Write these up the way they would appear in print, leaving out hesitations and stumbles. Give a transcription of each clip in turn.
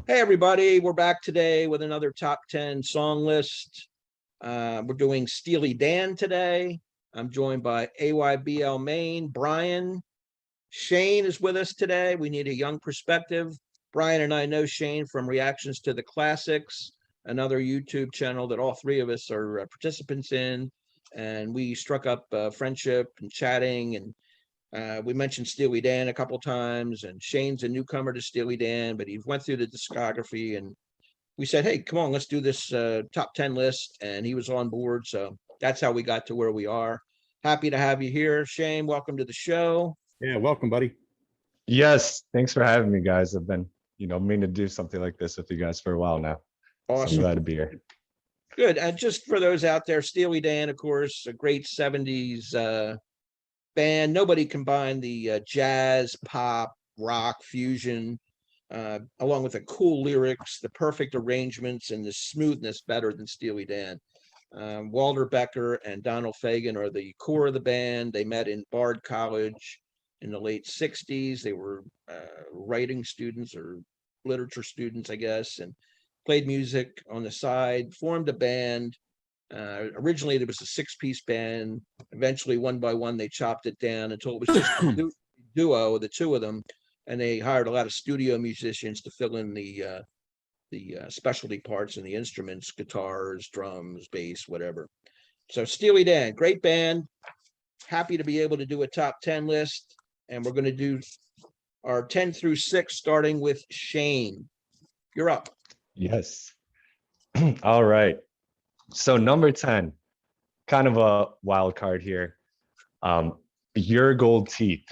Hey, everybody. We're back today with another top 10 song list. We're doing Steely Dan today. I'm joined by AYBL Maine. Brian. Shane is with us today. We need a young perspective. Brian and I know Shane from Reactions to the Classics, another YouTube channel that all three of us are participants in. And we struck up friendship and chatting, and we mentioned Steely Dan a couple times, and Shane's a newcomer to Steely Dan, but he went through the discography, and we said, hey, come on, let's do this top 10 list. And he was on board. So that's how we got to where we are. Happy to have you here, Shane. Welcome to the show. Yeah, welcome, buddy. Yes, thanks for having me, guys. I've been, meaning to do something like this with you guys for a while now. Awesome. So I'm glad to be here. Good. And just for those out there, Steely Dan, of course, a great 70s band. Nobody combined the jazz, pop, rock, fusion, along with the cool lyrics, the perfect arrangements, and the smoothness better than Steely Dan. Walter Becker and Donald Fagen are the core of the band. They met in Bard College in the late 60s. They were writing students or literature students, I guess, and played music on the side, formed a band. Originally, there was a 6-piece band. Eventually, one by one, they chopped it down until it was just a duo, the two of them, and they hired a lot of studio musicians to fill in the specialty parts and the instruments, guitars, drums, bass, whatever. So Steely Dan, great band. Happy to be able to do a top 10 list, and we're going to do our 10 through 6, starting with Shane. You're up. Yes. All right. So number 10, kind of a wild card here. Your Gold Teeth.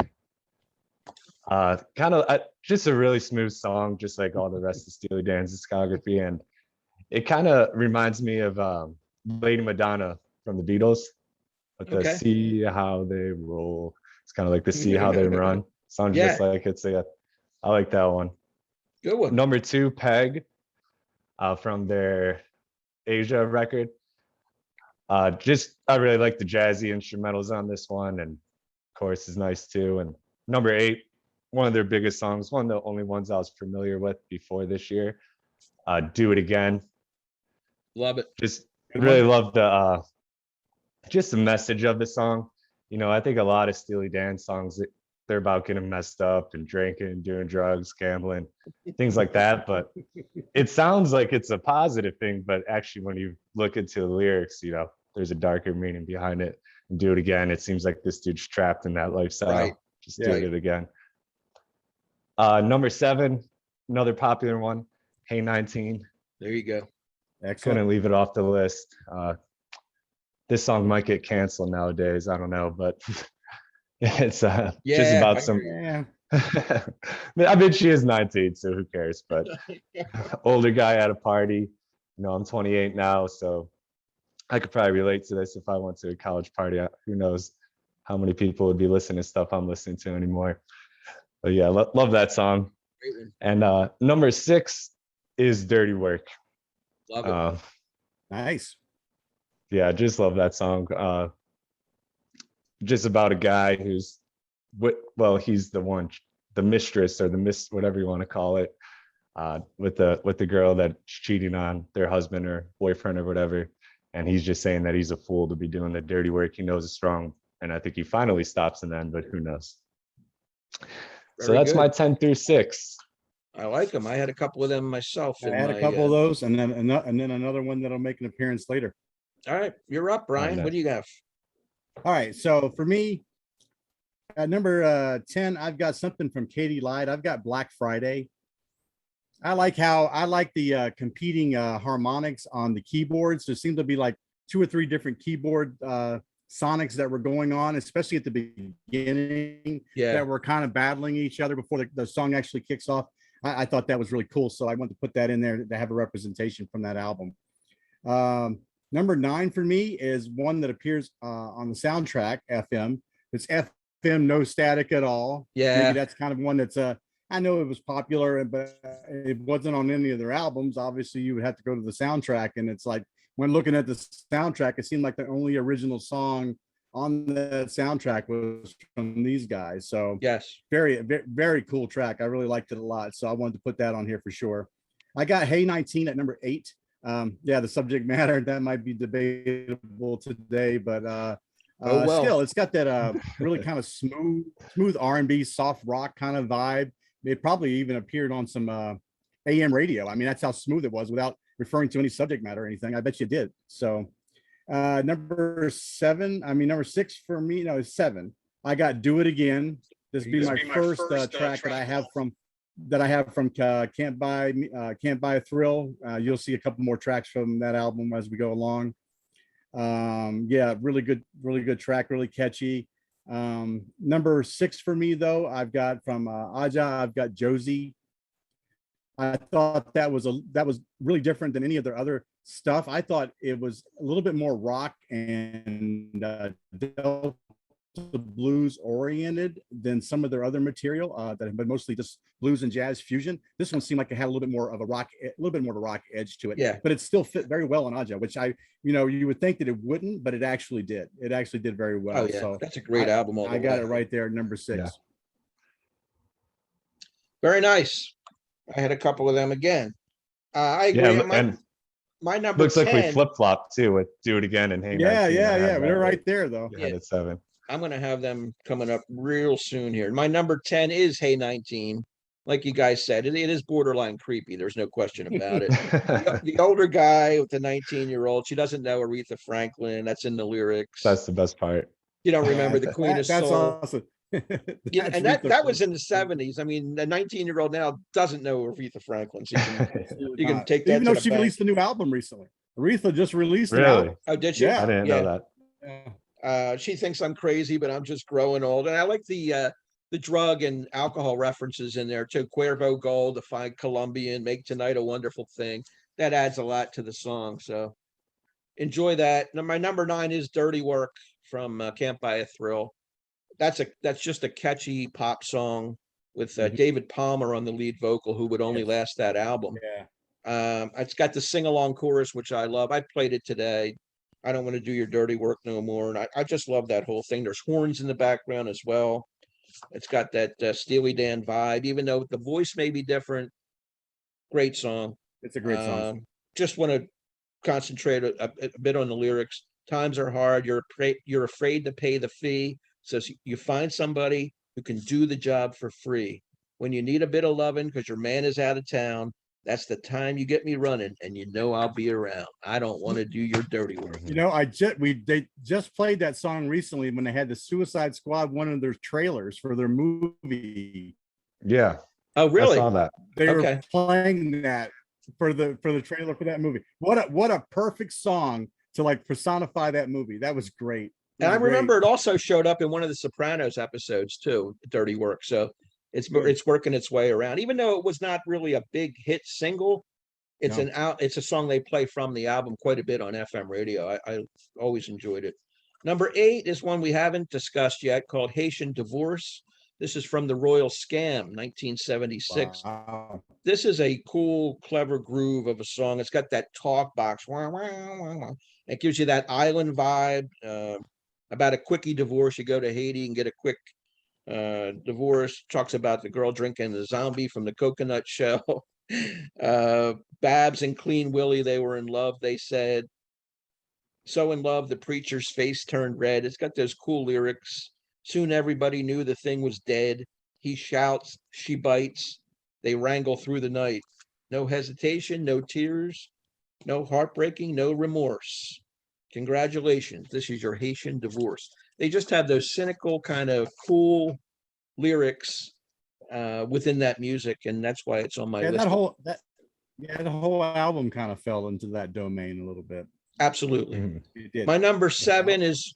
Kind of just a really smooth song, just like all the rest of Steely Dan's discography. And it kind of reminds me of Lady Madonna from the Beatles. With the See How They Roll. It's kind of like the See How They Run. Sounds just like it's I like that one. Good one. Number 2, Peg, from their Asia record. I really like the jazzy instrumentals on this one, and chorus is nice too. And number 8, one of their biggest songs, one of the only ones I was familiar with before this year, Do It Again. Love it. Just really love the just the message of the song. I think a lot of Steely Dan songs, they're about getting messed up and drinking, doing drugs, gambling, things like that. But it sounds like it's a positive thing, but actually when you look into the lyrics, there's a darker meaning behind it. And Do It Again, it seems like this dude's trapped in that lifestyle. Right. Just do it again. Number 7, another popular one, Hey 19. There you go. Excellent. Couldn't leave it off the list. This song might get canceled nowadays. I don't know, but it's just about some. Yeah. I mean, she is 19, so who cares? But older guy at a party. I'm 28 now, so I could probably relate to this if I went to a college party. Who knows how many people would be listening to stuff I'm listening to anymore. But yeah, love that song. And number 6 is Dirty Work. Love it. Nice. Yeah, I just love that song. Just about a guy who's, he's the mistress or whatever you want to call it, with the girl that's cheating on their husband or boyfriend or whatever. And he's just saying that he's a fool to be doing the dirty work. He knows it's wrong. And I think he finally stops in the end, but who knows? So that's my 10 through 6. I like them. I had a couple of them myself. I had a couple of those, and then another one that'll make an appearance later. All right, you're up, Brian. What do you got? All right, so for me, at number 10, I've got something from Katie Lied. I've got Black Friday. I like the competing harmonics on the keyboards. There seemed to be like 2 or 3 different keyboard sonics that were going on, especially at the beginning, that were kind of battling each other before the song actually kicks off. I thought that was really cool, so I wanted to put that in there to have a representation from that album. Number 9 for me is one that appears on the soundtrack, FM. It's FM, no static at all. Yeah. Maybe that's kind of one that's I know it was popular, but it wasn't on any of their albums. Obviously, you would have to go to the soundtrack, and it's like when looking at the soundtrack, it seemed like the only original song on the soundtrack was from these guys. So yes, very, very, very cool track. I really liked it a lot, so I wanted to put that on here for sure. I got Hey 19 at number 8. Yeah, the subject matter that might be debatable today, but Oh, well. still, it's got that really kind of smooth R&B, soft rock kind of vibe. It probably even appeared on some AM radio. I mean, that's how smooth it was without referring to any subject matter or anything. I bet you did. So number 6 for me, no, it's 7. I got Do It Again. This will be my first track that I have from Can't Buy a Thrill. You'll see a couple more tracks from that album as we go along. Yeah, really good track, really catchy. Number 6 for me though, I've got from Aja, I've got Josie. I thought that was really different than any of their other stuff. I thought it was a little bit more rock and Delta blues oriented than some of their other material that have been mostly just blues and jazz fusion. This one seemed like it had a little bit more of a rock edge to it. Yeah. But it still fit very well in Aja, which you would think that it wouldn't, but it actually did. It actually did very well. Oh, yeah. So That's a great album. I got it right there, number 6. Yeah. Very nice. I had a couple of them again. I agree. Yeah, and My number looks 10, like we flip-flopped too with Do It Again and Hey 19. Yeah. We're right there though. Yeah, at 7. I'm going to have them coming up real soon here. My number 10 is Hey 19. Like you guys said, it is borderline creepy. There's no question about it. The older guy with the 19-year-old, she doesn't know Aretha Franklin. That's in the lyrics. That's the best part. You don't remember the Queen of That's Soul. awesome. Yeah, and that was in the 70s. I mean, the 19-year-old now doesn't know Aretha Franklin. So you can take that. Even though she released a new album recently. Aretha just released an Really? album. Oh, did she? Yeah. I didn't know that. She thinks I'm crazy, but I'm just growing old. And I like the drug and alcohol references in there too. Cuervo Gold, the fine Colombian, make tonight a wonderful thing. That adds a lot to the song. So enjoy that. Now, my number 9 is Dirty Work from Can't Buy a Thrill. That's just a catchy pop song with David Palmer on the lead vocal, who would only last that album. Yeah. It's got the sing-along chorus, which I love. I played it today. I don't want to do your dirty work no more. And I just love that whole thing. There's horns in the background as well. It's got that Steely Dan vibe, even though the voice may be different. Great song. It's a great song. Just want to concentrate a bit on the lyrics. Times are hard. You're afraid to pay the fee. So you find somebody who can do the job for free. When you need a bit of loving because your man is out of town, that's the time you get me running, and you know I'll be around. I don't want to do your dirty work. You know, they just played that song recently when they had the Suicide Squad, one of their trailers for their movie. Yeah. Oh, really? I saw that. They were playing that for the trailer for that movie. What a perfect song to like personify that movie. That was great. And I remember it also showed up in one of the Sopranos episodes too, Dirty Work. So it's working its way around, even though it was not really a big hit single. It's it's a song they play from the album quite a bit on FM radio. I always enjoyed it. Number 8 is one we haven't discussed yet, called Haitian Divorce. This is from the Royal Scam, 1976. Wow. This is a cool, clever groove of a song. It's got that talk box. It gives you that island vibe. About a quickie divorce. You go to Haiti and get a quick divorce. Talks about the girl drinking the zombie from the coconut shell. Babs and Clean Willie, they were in love, they said. So in love, the preacher's face turned red. It's got those cool lyrics. Soon everybody knew the thing was dead. He shouts, she bites. They wrangle through the night. No hesitation, no tears, no heartbreaking, no remorse. Congratulations, this is your Haitian divorce. They just have those cynical kind of cool lyrics within that music, and that's why it's on my list. The whole album kind of fell into that domain a little bit. Absolutely. My number 7 is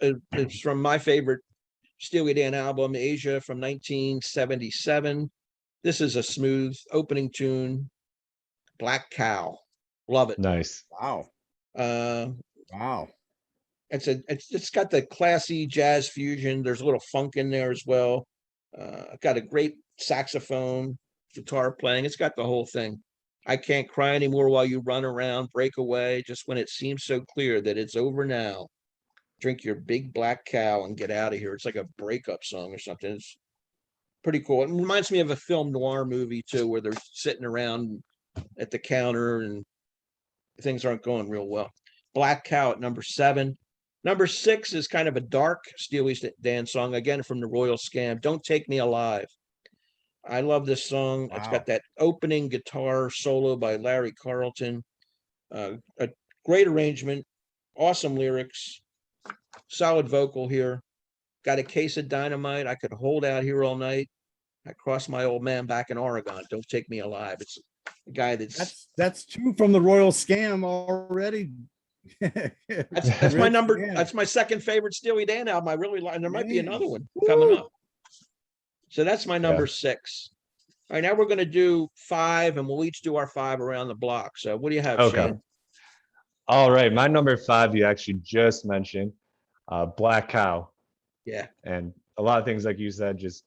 from my favorite Steely Dan album, Asia, from 1977. This is a smooth opening tune, Black Cow. Love it. Nice. Wow. Wow. It's got the classy jazz fusion. There's a little funk in there as well. Got a great saxophone, guitar playing. It's got the whole thing. I can't cry anymore while you run around, break away, just when it seems so clear that it's over now. Drink your big black cow and get out of here. It's like a breakup song or something. It's pretty cool. It reminds me of a film noir movie too, where they're sitting around at the counter and things aren't going real well. Black Cow at number 7. Number 6 is kind of a dark Steely Dan song, again from the Royal Scam, Don't Take Me Alive. I love this song. It's got Wow. that opening guitar solo by Larry Carlton. A great arrangement, awesome lyrics, solid vocal here. Got a case of dynamite. I could hold out here all night. I crossed my old man back in Oregon. Don't take me alive. It's a guy That's two from the Royal Scam already. that's my Rich, number. yeah. That's my second favorite Steely Dan album. I really like, and there might be Man. another one coming Woo. up. So that's my number 6. All right, now we're going to do 5, and we'll each do our 5 around the block. So what do you have, Okay. Shane? All right, my number 5 you actually just mentioned, Black Cow, Yeah, and a lot of things like you said, just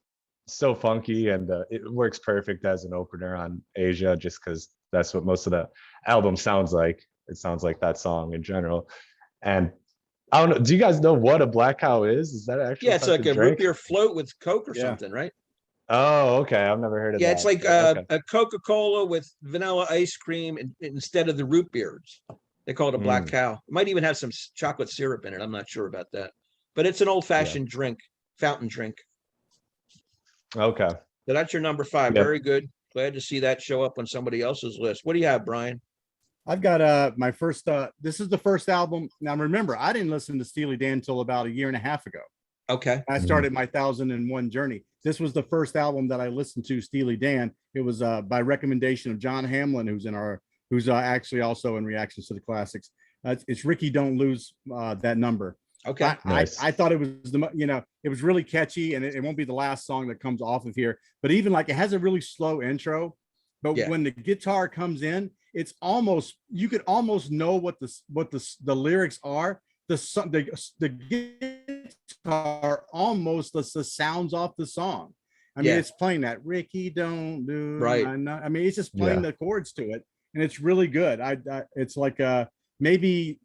so funky, and it works perfect as an opener on Asia, just because that's what most of the album sounds like. It sounds like that song in general. And I don't know, do you guys know what a Black Cow is? Is that actually yeah, it's something like a to root drink? beer float with Coke or Yeah. something, right? Oh, okay. I've never heard of Yeah, that. it's like but okay. a Coca-Cola with vanilla ice cream instead of the root beers. They call it a Black Cow. It might even have some chocolate syrup in it. I'm not sure about that, but it's an old-fashioned drink, fountain drink. Okay. So that's your number 5. Yep. Very good. Glad to see that show up on somebody else's list. What do you have, Brian? I've got my first this is the first album. Now remember, I didn't listen to Steely Dan until about a year and a half ago. Okay. I started my 1001 journey. This was the first album that I listened to, Steely Dan. It was by recommendation of John Hamlin, who's actually also in Reactions to the Classics. It's Rikki, Don't Lose That Number. Okay. Nice. I thought it was it was really catchy, and it won't be the last song that comes off of here. But even like it has a really slow intro, but Yeah. when the guitar comes in, it's almost, you could almost know what the lyrics are. The guitar almost the sounds off the song. I mean, Yeah. it's playing that Rikki, don't do Right. I mean, it's just playing Yeah. the chords to it, and it's really good. It's like maybe,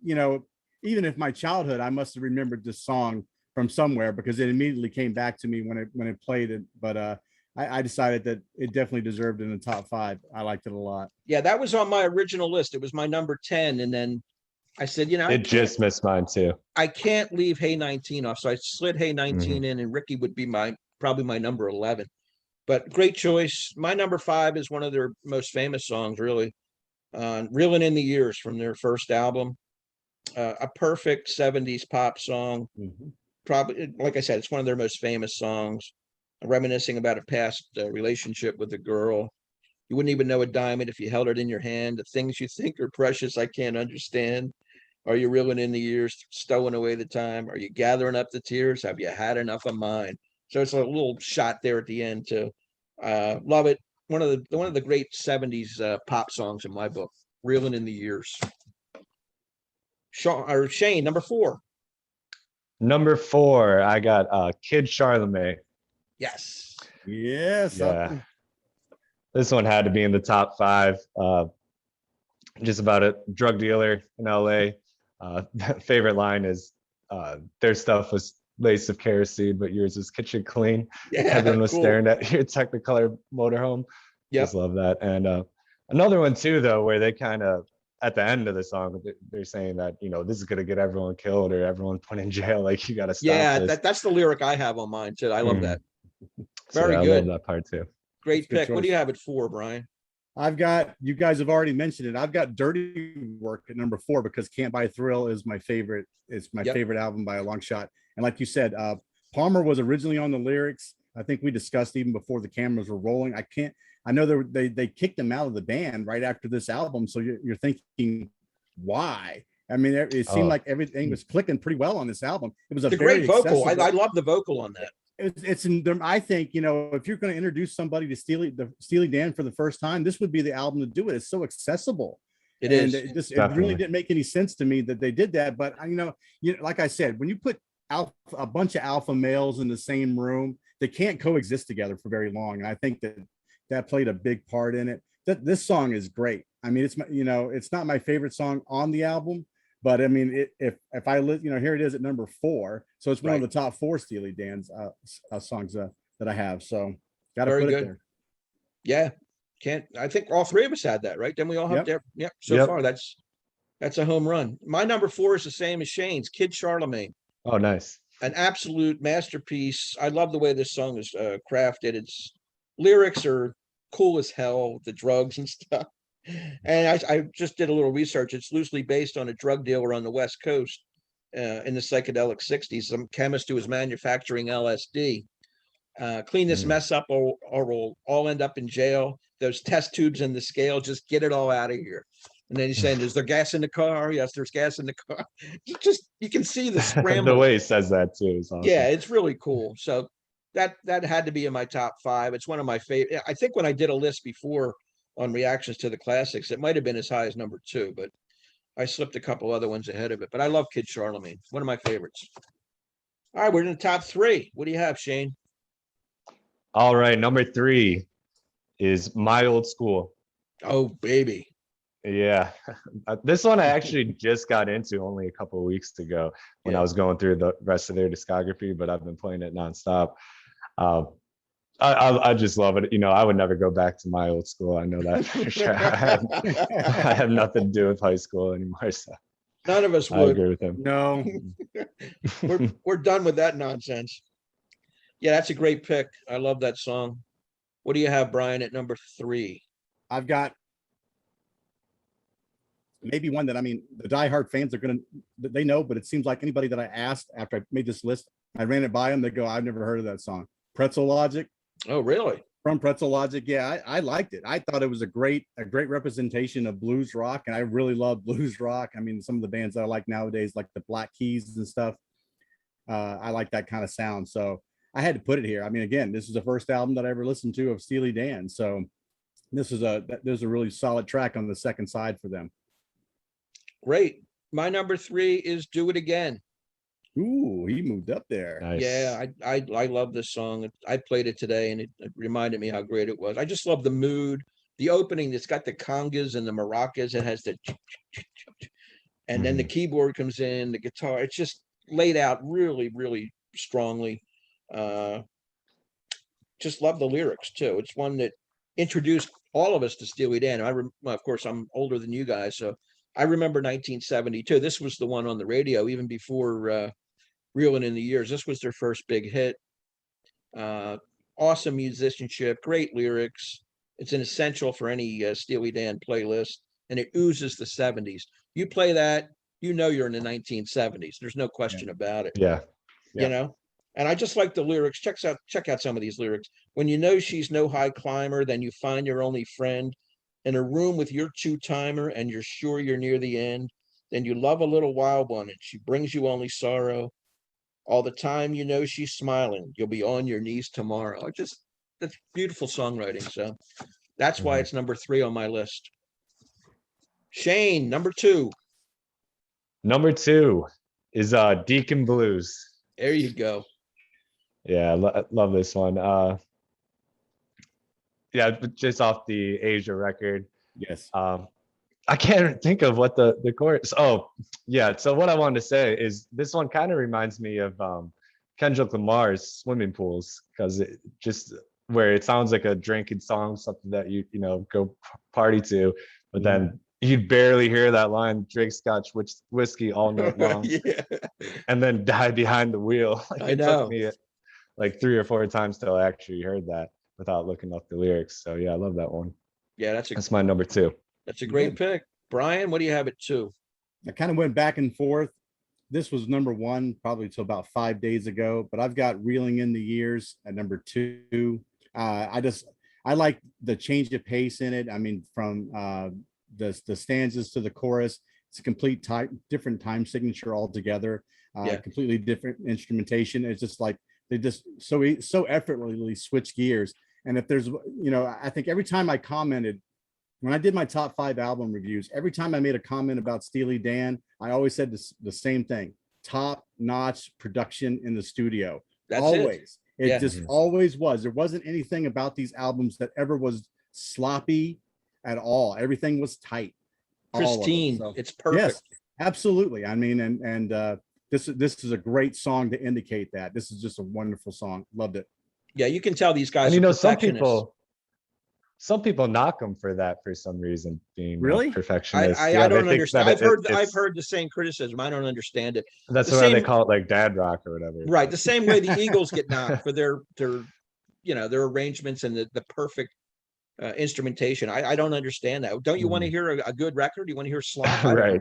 even if my childhood, I must have remembered this song from somewhere because it immediately came back to me when it played it. But I decided that it definitely deserved in the top 5. I liked it a lot. Yeah, that was on my original list. It was my number 10, and then I said, It just missed mine too. I can't leave Hey 19 off, so I slid Hey 19 in, and Rikki would be probably my number 11. But great choice. My number 5 is one of their most famous songs, really. Reelin' in the Years from their first album. A perfect 70s pop song. Probably, like I said, it's one of their most famous songs. Reminiscing about a past relationship with a girl. You wouldn't even know a diamond if you held it in your hand. The things you think are precious, I can't understand. Are you reeling in the years, stowing away the time? Are you gathering up the tears? Have you had enough of mine? So it's a little shot there at the end too. Love it. One of the great 70s pop songs in my book. Reeling in the Years. Shane, number 4. Number 4, I got Kid Charlemagne. Yes. Yes. Yeah. This one had to be in the top 5. Just about a drug dealer in LA. Favorite line is their stuff was laced of kerosene, but yours was kitchen clean. Yeah. Everyone was Cool. staring at your Technicolor motorhome. Yep. Just love that. And another one too, though, where they kind of at the end of the song, they're saying that, this is going to get everyone killed or everyone put in jail. Like, you got to stop this. That's the lyric I have on mine too. I love that. So, Very yeah, good. I love that part too. Great That's a good pick. What do you choice. have it for, Brian? I've got, you guys have already mentioned it. I've got Dirty Work at number 4 because Can't Buy Thrill is my favorite. It's my favorite album by a long shot. And like you said, Palmer was originally on the lyrics. I think we discussed even before the cameras were rolling. I know they kicked him out of the band right after this album. So you're thinking, why? I mean, it seemed like everything was clicking pretty well on this album. It was a very great vocal. I accessible- love the vocal on that. It's in them. I think, if you're going to introduce somebody to Steely Dan for the first time, this would be the album to do it. It's so accessible. It is. It really didn't make any sense to me that they did that. But like I said, when you put a bunch of alpha males in the same room, they can't coexist together for very long. And I think that played a big part in it. This song is great. I mean, it's not my favorite song on the album, but I mean, if I here it is at number 4, so it's one of the top 4 Steely Dan's songs that I have. So got to put it there. Yeah, I think all three of us had that, right? Then we all have Yep. there. Yep. So Yep. far, that's a home run. My number 4 is the same as Shane's, Kid Charlemagne. Oh, nice. An absolute masterpiece. I love the way this song is crafted. Its lyrics are cool as hell, the drugs and stuff. And I just did a little research. It's loosely based on a drug dealer on the West Coast in the psychedelic 60s, some chemist who was manufacturing LSD. Clean this mess up or we'll all end up in jail. Those test tubes in the scale, just get it all out of here. And then he's saying, is there gas in the car? Yes, there's gas in the car. You can see the scramble. The way he says that too is awesome. Yeah, it's really cool. So that had to be in my top 5. It's one of my favorite. I think when I did a list before on reactions to the classics, it might have been as high as number 2, but I slipped a couple other ones ahead of it. But I love Kid Charlemagne. One of my favorites. All right, we're in the top 3. What do you have, Shane? All right, number 3 is My Old School. Oh, baby. Yeah, this one I actually just got into only a couple of weeks ago when I was going through the rest of their discography, but I've been playing it nonstop. I just love it. You know, I would never go back to My Old School. I know that for sure. I have nothing to do with high school anymore. So None of us I would. agree with him. No, We're done with that nonsense. Yeah, that's a great pick. I love that song. What do you have, Brian, at number 3? I've got maybe one that, I mean, the diehard fans are they know, but it seems like anybody that I asked after I made this list, I ran it by them, they go, I've never heard of that song. Pretzel Logic. Oh, really? From Pretzel Logic. Yeah, I liked it. I thought it was a great representation of blues rock, and I really love blues rock. I mean, some of the bands that I like nowadays, like the Black Keys and stuff, I like that kind of sound. So I had to put it here. I mean, again, this is the first album that I ever listened to of Steely Dan. So there's a really solid track on the second side for them. Great. My number 3 is Do It Again. Ooh, he moved up there. Nice. Yeah, I love this song. I played it today and it reminded me how great it was. I just love the mood, the opening. It's got the congas and the maracas. It has the and then the keyboard comes in, the guitar. It's just laid out really, really strongly. Just love the lyrics too. It's one that introduced all of us to Steely Dan. Well, of course, I'm older than you guys, so I remember 1972. This was the one on the radio even before Reelin in the Years. This was their first big hit. Awesome musicianship, great lyrics. It's an essential for any Steely Dan playlist, and it oozes the 70s. You play that, you know you're in the 1970s. There's no question about it. Yeah. You know? And I just like the lyrics. Check out some of these lyrics. When you know she's no high climber, then you find your only friend in a room with your two-timer, and you're sure you're near the end. Then you love a little wild one, and she brings you only sorrow. All the time you know she's smiling. You'll be on your knees tomorrow. That's beautiful songwriting. So that's why it's number 3 on my list. Shane, number 2. Number 2 is Deacon Blues. There you go. Yeah, I love this one. Yeah, just off the Asia record. Yes. I can't think of what the chorus. Oh, yeah. So what I wanted to say is this one kind of reminds me of Kendrick Lamar's Swimming Pools, because it just where it sounds like a drinking song, something that you go party to, but then you'd barely hear that line, drink scotch whiskey all night long, and then die behind the wheel. I know. It took me like 3 or 4 times till I actually heard that without looking up the lyrics. So yeah, I love that one. Yeah, that's my number 2. That's a great pick. Brian, what do you have at 2? I kind of went back and forth. This was number 1 probably till about 5 days ago, but I've got Reeling in the Years at number 2. I like the change of pace in it. I mean, from the stanzas to the chorus, it's a complete different time signature altogether. Completely different instrumentation. It's just like they just so effortlessly switch gears. And if there's, I think every time I commented, when I did my top 5 album reviews, every time I made a comment about Steely Dan, I always said the same thing: top-notch production in the studio. That's always. It just Mhm. always was. There wasn't anything about these albums that ever was sloppy at all. Everything was tight. Pristine. So, it's perfect. yes, absolutely. I mean, and this is a great song to indicate that. This is just a wonderful song. Loved it. Yeah, you can tell these guys And are some perfectionists. some people knock them for that for some reason, being Really? perfectionist. I Yeah, they don't think understand. that I've it's heard the same criticism. I don't understand it. that's The why they same, call it like dad rock or whatever. right? but- The same way the Eagles get knocked for their their arrangements and the perfect instrumentation. I don't understand that. Don't you want to hear a good record? You want to hear slop? I don't. Right.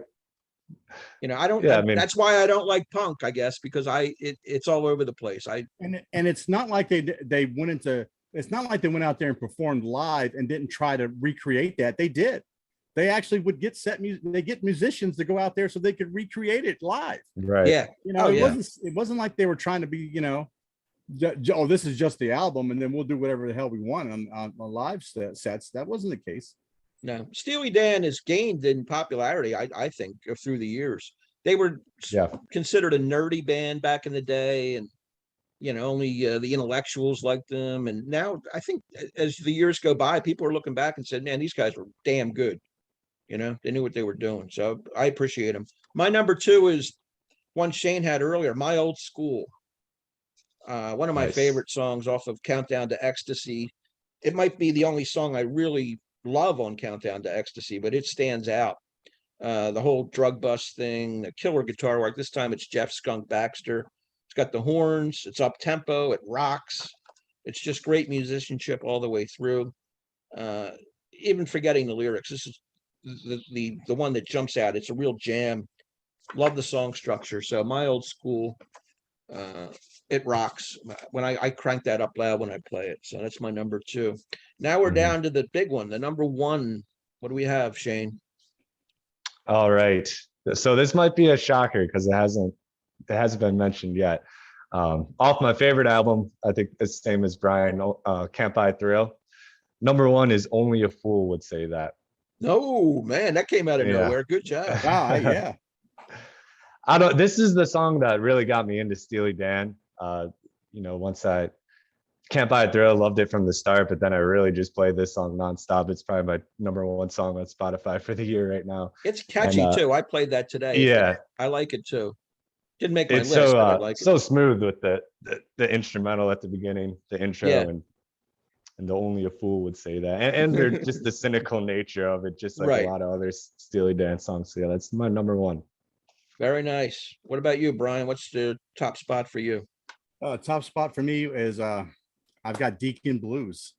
I don't. Yeah, I mean, That's why I don't like punk, I guess, because it's all over the place. And it's not like they went into. It's not like they went out there and performed live and didn't try to recreate that. They did. They actually would get they get musicians to go out there so they could recreate it live. right. Yeah. Oh, yeah. It wasn't like they were trying to be, oh, this is just the album and then we'll do whatever the hell we want on live sets. That wasn't the case. No, Steely Dan has gained in popularity, I think, through the years. They were Yeah. considered a nerdy band back in the day, and only the intellectuals liked them. And now I think as the years go by, people are looking back and said, "Man, these guys were damn good." They knew what they were doing. So I appreciate them. My number 2 is one Shane had earlier, "My Old School." One of my Nice. favorite songs off of Countdown to Ecstasy. It might be the only song I really love on Countdown to Ecstasy, but it stands out. The whole drug bust thing, the killer guitar work. This time it's Jeff Skunk Baxter. It's got the horns. It's up tempo. It rocks. It's just great musicianship all the way through. Even forgetting the lyrics, this is the one that jumps out. It's a real jam. Love the song structure. So My Old School, it rocks. When I crank that up loud when I play it. So that's my number 2. Now we're down to the big one, the number 1. What do we have, Shane? All right. So this might be a shocker because it hasn't been mentioned yet. Off my favorite album, I think it's the same as Brian, Can't Buy Thrill. Number 1 is Only a Fool Would Say That. No, man, that came out of nowhere. Good job. Wow. Yeah. This is the song that really got me into Steely Dan. Once I Can't Buy a Thrill, loved it from the start, but then I really just played this song nonstop. It's probably my number 1 song on Spotify for the year right now. It's catchy too. I played that today. Yeah, I like it too. Didn't make my it's list, so but I like it. so smooth with the instrumental at the beginning, the intro, Yeah. and the Only a Fool Would Say That, and they're just the cynical nature of it, just like Right. a lot of other Steely Dan songs. So yeah, that's my number 1. Very nice. What about you, Brian? What's the top spot for you? Top spot for me is I've got Deacon Blues.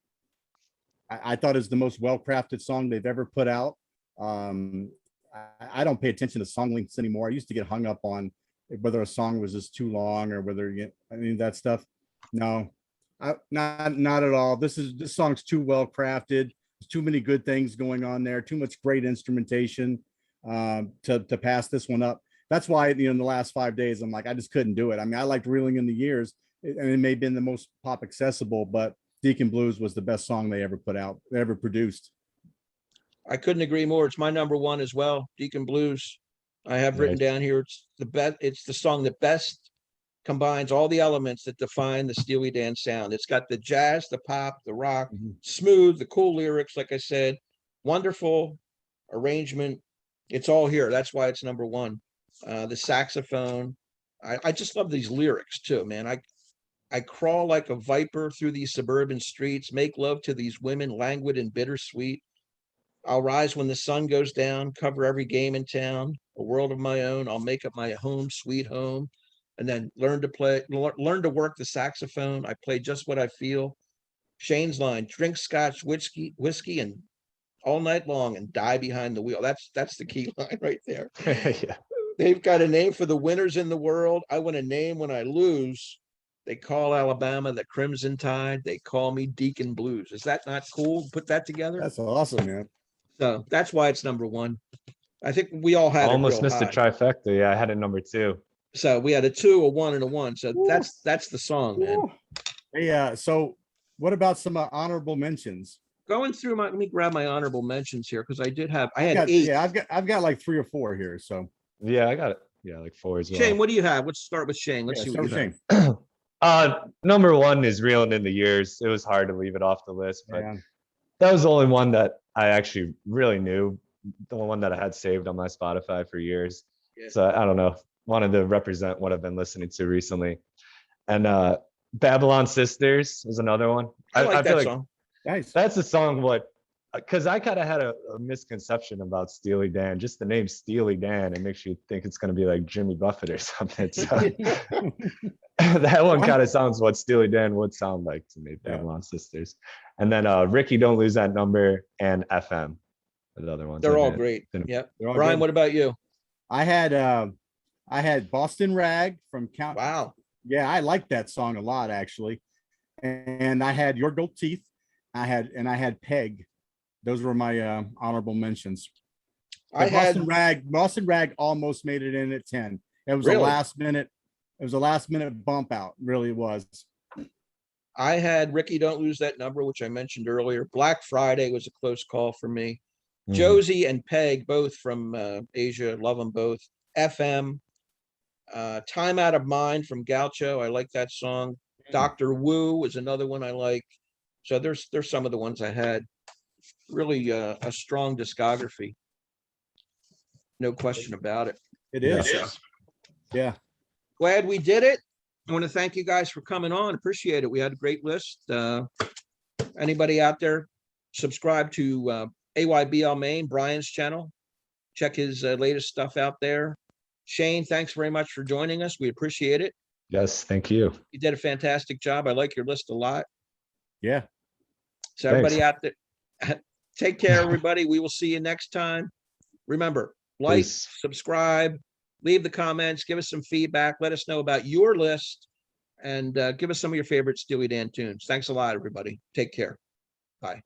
I thought it's the most well-crafted song they've ever put out. I don't pay attention to song lengths anymore. I used to get hung up on whether a song was just too long or whether that stuff. No, not at all. This song's too well crafted. There's too many good things going on there. Too much great instrumentation to pass this one up. That's why in the last 5 days I'm like I just couldn't do it. I mean, I liked Reelin in the Years, and it may have been the most pop accessible, but Deacon Blues was the best song they ever produced. I couldn't agree more. It's my number 1 as well. Deacon Blues. I have written down here. It's the best. It's the song that best combines all the elements that define the Steely Dan sound. It's got the jazz, the pop, the rock, smooth, the cool lyrics. Like I said, wonderful arrangement. It's all here. That's why it's number 1. The saxophone. I just love these lyrics too, man. I crawl like a viper through these suburban streets, make love to these women, languid and bittersweet. I'll rise when the sun goes down, cover every game in town, a world of my own. I'll make up my home, sweet home, and then learn to work the saxophone. I play just what I feel. Shane's line: drink scotch, whiskey, and all night long, and die behind the wheel. That's the key line right there. Yeah. They've got a name for the winners in the world. I want a name when I lose. They call Alabama the Crimson Tide. They call me Deacon Blues. Is that not cool? Put that together. That's awesome, man. So that's why it's number 1. I think we all had Almost it missed real a high. trifecta. Yeah, I had it number 2. So we had a 2, a 1, and a 1. So that's the song, man. Hey, so what about some honorable mentions? Going through let me grab my honorable mentions here because I had 8. Yeah, I've got like 3 or 4 here. So Yeah, I got it. Yeah, like 4 as well. Shane, what do you have? Let's start with Shane. Let's see what you have. Number 1 is Reelin in the Years. It was hard to leave it off the list, but yeah. that was the only one that I actually really knew, the one that I had saved on my Spotify for years. Yeah. So I don't know, wanted to represent what I've been listening to recently. And Babylon Sisters was another one. I like feel that song. Nice. that's a song what because I kind of had a misconception about Steely Dan. Just the name Steely Dan, it makes you think it's going to be like Jimmy Buffett or something. So that one kind of sounds what Steely Dan would sound like to me. Babylon Sisters, and then Rikki, Don't Lose That Number, and FM. The other ones. They're all great. Yep. They're all Brian, good. what about you? I had Boston Rag from Count. Wow. Yeah, I like that song a lot actually. And I had Your Gold Teeth. I had Peg. Those were my honorable mentions. I had Boston Rag almost made it in at 10. It was Really? a last minute. It was a last minute bump out. Really was. I had Rikki, Don't Lose That Number, which I mentioned earlier. Black Friday was a close call for me. Mhm. Josie and Peg, both from Asia, love them both. FM, Time Out of Mind from Gaucho, I like that song. Dr. Wu was another one I like. So there's some of the ones I had. Really a strong discography. No question about it. It is. So, Yeah. glad we did it. I want to thank you guys for coming on. Appreciate it. We had a great list. Anybody out there, subscribe to AYBL Maine, Brian's channel. Check his latest stuff out there. Shane, thanks very much for joining us. We appreciate it. Yes, thank you. You did a fantastic job. I like your list a lot. Yeah. So everybody out there, take care, everybody. We will see you next time. Remember, like, Peace. subscribe, leave the comments, give us some feedback. Let us know about your list and give us some of your favorite Steely Dan tunes. Thanks a lot, everybody. Take care. Bye.